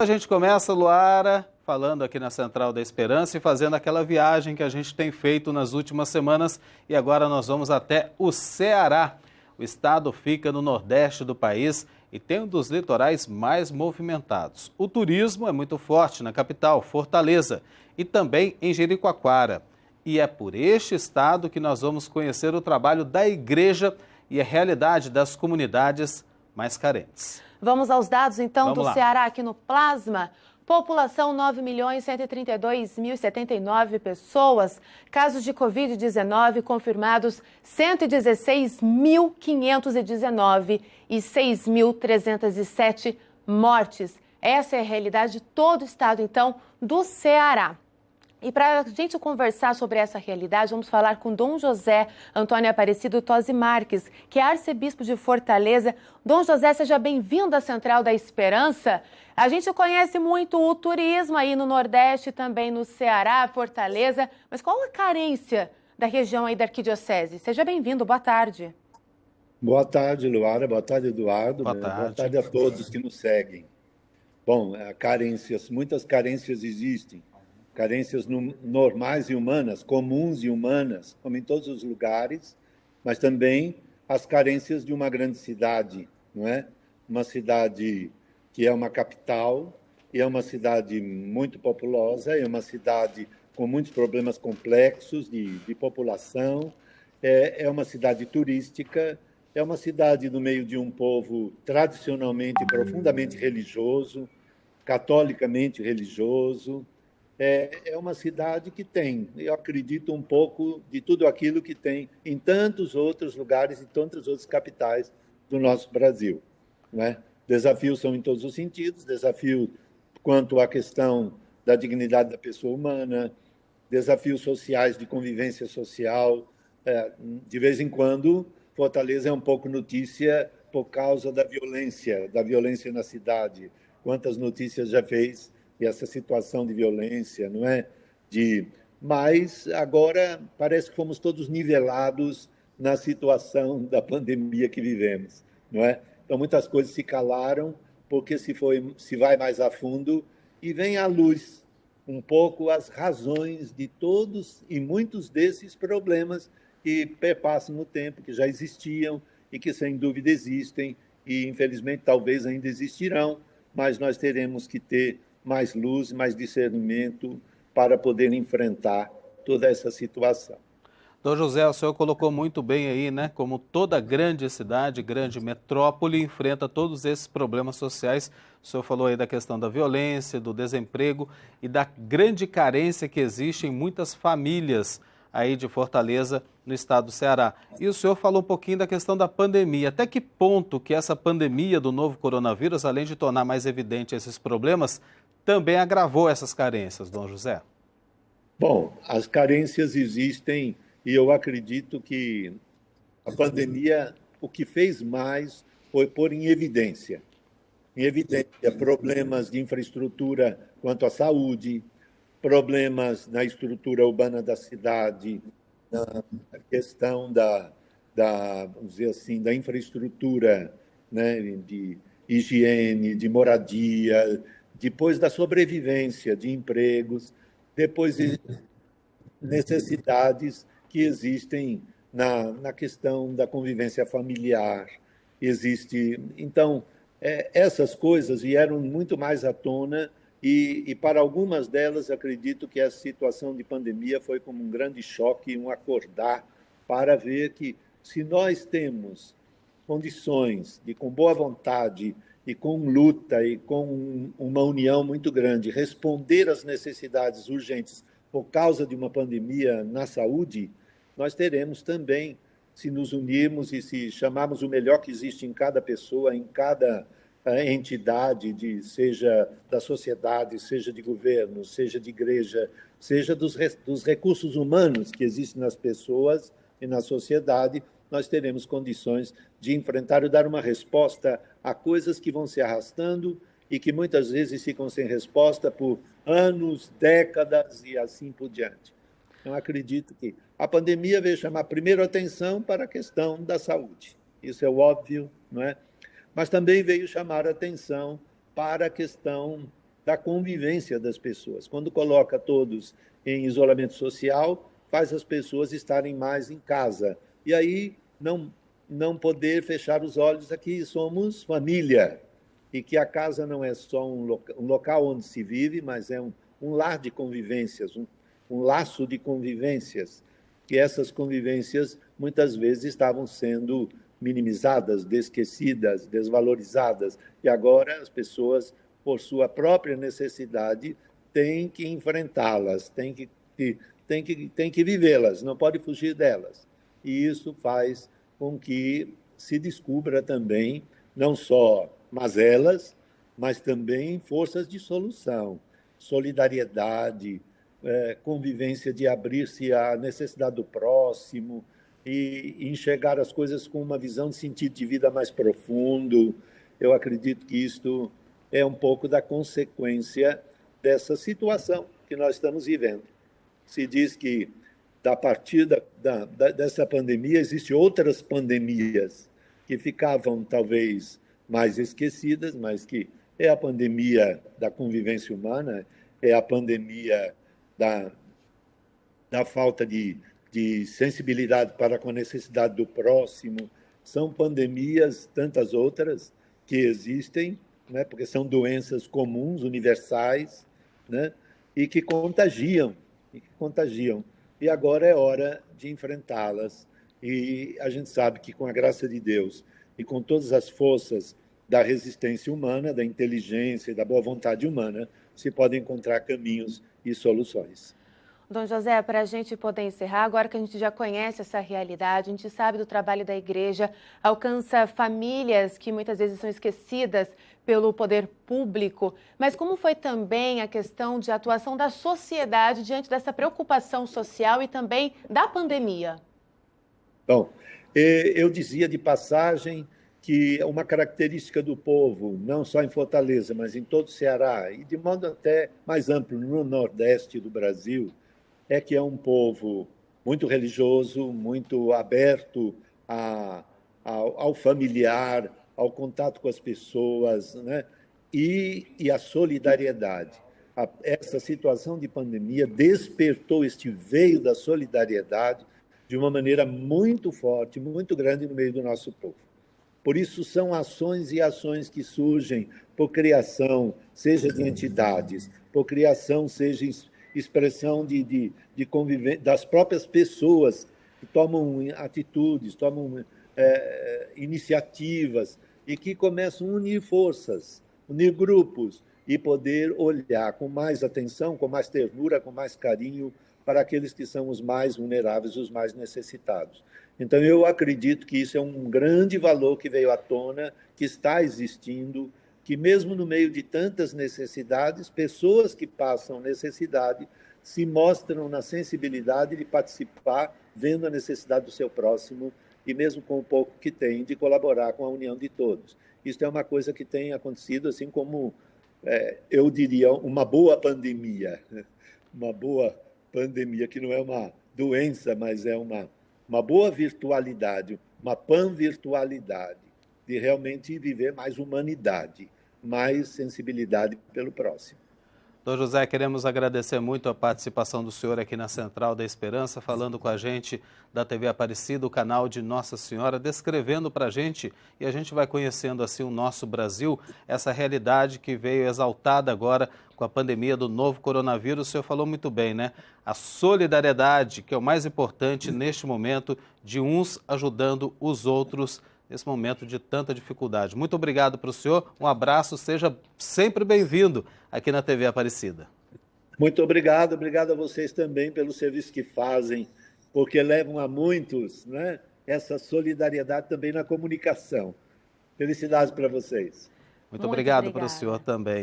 A gente começa, Luara, falando aqui na Central da Esperança e fazendo aquela viagem que a gente tem feito nas últimas semanas e agora nós vamos até o Ceará. O estado fica no nordeste do país e tem um dos litorais mais movimentados. O turismo é muito forte na capital, Fortaleza, e também em Jericoacoara. E é por este estado que nós vamos conhecer o trabalho da igreja e a realidade das comunidades mais carentes. Vamos aos dados, então, do lá. Ceará aqui no Plasma. População 9.132.079 pessoas. Casos de Covid-19 confirmados 116.519 e 6.307 mortes. Essa é a realidade de todo o estado, então, do Ceará. E para a gente conversar sobre essa realidade, vamos falar com Dom José Antônio Aparecido Tosi Marques, que é arcebispo de Fortaleza. Dom José, seja bem-vindo à Central da Esperança. A gente conhece muito o turismo aí no Nordeste, também no Ceará, Fortaleza, mas qual a carência da região aí da Arquidiocese? Seja bem-vindo, boa tarde. Boa tarde, Luara, boa tarde, Eduardo. Boa tarde. Boa tarde a todos que nos seguem. Bom, muitas carências existem. Carências normais e humanas, comuns e humanas, como em todos os lugares, mas também as carências de uma grande cidade, não é? Uma cidade que é uma capital, e é uma cidade muito populosa, é uma cidade com muitos problemas complexos de população, é uma cidade turística, é uma cidade no meio de um povo tradicionalmente profundamente religioso, catolicamente religioso. É uma cidade que tem, eu acredito, um pouco de tudo aquilo que tem em tantos outros lugares e tantas outras capitais do nosso Brasil, não é? Desafios são em todos os sentidos, desafios quanto à questão da dignidade da pessoa humana, desafios sociais de convivência social. De vez em quando, Fortaleza é um pouco notícia por causa da violência na cidade. Quantas notícias já fez e essa situação de violência, não é? Mas agora parece que fomos todos nivelados na situação da pandemia que vivemos, não é? Então muitas coisas se calaram porque se vai mais a fundo e vem à luz um pouco as razões de todos e muitos desses problemas que perpassam no tempo, que já existiam e que sem dúvida existem e infelizmente talvez ainda existirão, mas nós teremos que ter mais luz, mais discernimento para poder enfrentar toda essa situação. Dom José, o senhor colocou muito bem aí, né? Como toda grande cidade, grande metrópole enfrenta todos esses problemas sociais. O senhor falou aí da questão da violência, do desemprego e da grande carência que existe em muitas famílias aí de Fortaleza, no estado do Ceará. E o senhor falou um pouquinho da questão da pandemia. Até que ponto que essa pandemia do novo coronavírus, além de tornar mais evidente esses problemas, também agravou essas carências, Dom José? Bom, as carências existem e eu acredito que a pandemia, o que fez mais foi pôr em evidência problemas de infraestrutura quanto à saúde, problemas na estrutura urbana da cidade, na questão vamos dizer assim, da infraestrutura, né, de higiene, de moradia, depois da sobrevivência de empregos, depois de necessidades que existem na questão da convivência familiar. Então, essas coisas vieram muito mais à tona e para algumas delas, acredito que a situação de pandemia foi como um grande choque, um acordar para ver que se nós temos condições de, com boa vontade e com luta e com uma união muito grande, responder às necessidades urgentes por causa de uma pandemia na saúde, nós teremos também, se nos unirmos e se chamarmos o melhor que existe em cada pessoa, em cada entidade, seja da sociedade, seja de governo, seja de igreja, seja dos recursos humanos que existem nas pessoas e na sociedade, nós teremos condições de enfrentar e dar uma resposta a coisas que vão se arrastando e que muitas vezes ficam sem resposta por anos, décadas e assim por diante. Então, acredito que a pandemia veio chamar primeiro atenção para a questão da saúde. Isso é óbvio, não é? Mas também veio chamar atenção para a questão da convivência das pessoas. Quando coloca todos em isolamento social, faz as pessoas estarem mais em casa. E aí não poder fechar os olhos aqui, somos família. E que a casa não é só um local onde se vive, mas é um lar de convivências, um laço de convivências. E essas convivências muitas vezes estavam sendo minimizadas, esquecidas, desvalorizadas. E agora as pessoas, por sua própria necessidade, têm que enfrentá-las, têm que vivê-las, não pode fugir delas. E isso faz com que se descubra também, não só mazelas, mas também forças de solução, solidariedade, convivência de abrir-se à necessidade do próximo e enxergar as coisas com uma visão de sentido de vida mais profundo. Eu acredito que isto é um pouco da consequência dessa situação que nós estamos vivendo. Se diz que, a partir dessa pandemia, existem outras pandemias que ficavam, talvez, mais esquecidas, mas que é a pandemia da convivência humana, é a pandemia da falta de sensibilidade para com a necessidade do próximo. São pandemias, tantas outras, que existem, né, porque são doenças comuns, universais, né, e que contagiam. E agora é hora de enfrentá-las. E a gente sabe que, com a graça de Deus e com todas as forças da resistência humana, da inteligência e da boa vontade humana, se podem encontrar caminhos e soluções. Dom José, para a gente poder encerrar, agora que a gente já conhece essa realidade, a gente sabe do trabalho da igreja, alcança famílias que muitas vezes são esquecidas pelo poder público, mas como foi também a questão de atuação da sociedade diante dessa preocupação social e também da pandemia? Bom, eu dizia de passagem que uma característica do povo, não só em Fortaleza, mas em todo o Ceará, e de modo até mais amplo no Nordeste do Brasil, é que é um povo muito religioso, muito aberto ao familiar, ao contato com as pessoas, né? E a solidariedade. Essa situação de pandemia despertou este veio da solidariedade de uma maneira muito forte, muito grande no meio do nosso povo. Por isso, são ações e ações que surgem por criação, seja de entidades, por criação, seja expressão de convivência das próprias pessoas que tomam atitudes, tomam iniciativas e que começam a unir forças, unir grupos e poder olhar com mais atenção, com mais ternura, com mais carinho para aqueles que são os mais vulneráveis, os mais necessitados. Então, eu acredito que isso é um grande valor que veio à tona, que está existindo, que mesmo no meio de tantas necessidades, pessoas que passam necessidade se mostram na sensibilidade de participar, vendo a necessidade do seu próximo e mesmo com o pouco que tem, de colaborar com a união de todos. Isso é uma coisa que tem acontecido, assim como, eu diria, uma boa pandemia, que não é uma doença, mas é uma boa virtualidade, uma panvirtualidade, de realmente viver mais humanidade, mais sensibilidade pelo próximo. Dom José, queremos agradecer muito a participação do senhor aqui na Central da Esperança, falando com a gente da TV Aparecida, o canal de Nossa Senhora, descrevendo para a gente, e a gente vai conhecendo assim o nosso Brasil, essa realidade que veio exaltada agora com a pandemia do novo coronavírus. O senhor falou muito bem, né? A solidariedade, que é o mais importante neste momento, de uns ajudando os outros nesse momento de tanta dificuldade. Muito obrigado para o senhor, um abraço, seja sempre bem-vindo aqui na TV Aparecida. Muito obrigado a vocês também pelo serviço que fazem, porque levam a muitos, né, essa solidariedade também na comunicação. Felicidades para vocês. Muito obrigado para o senhor também.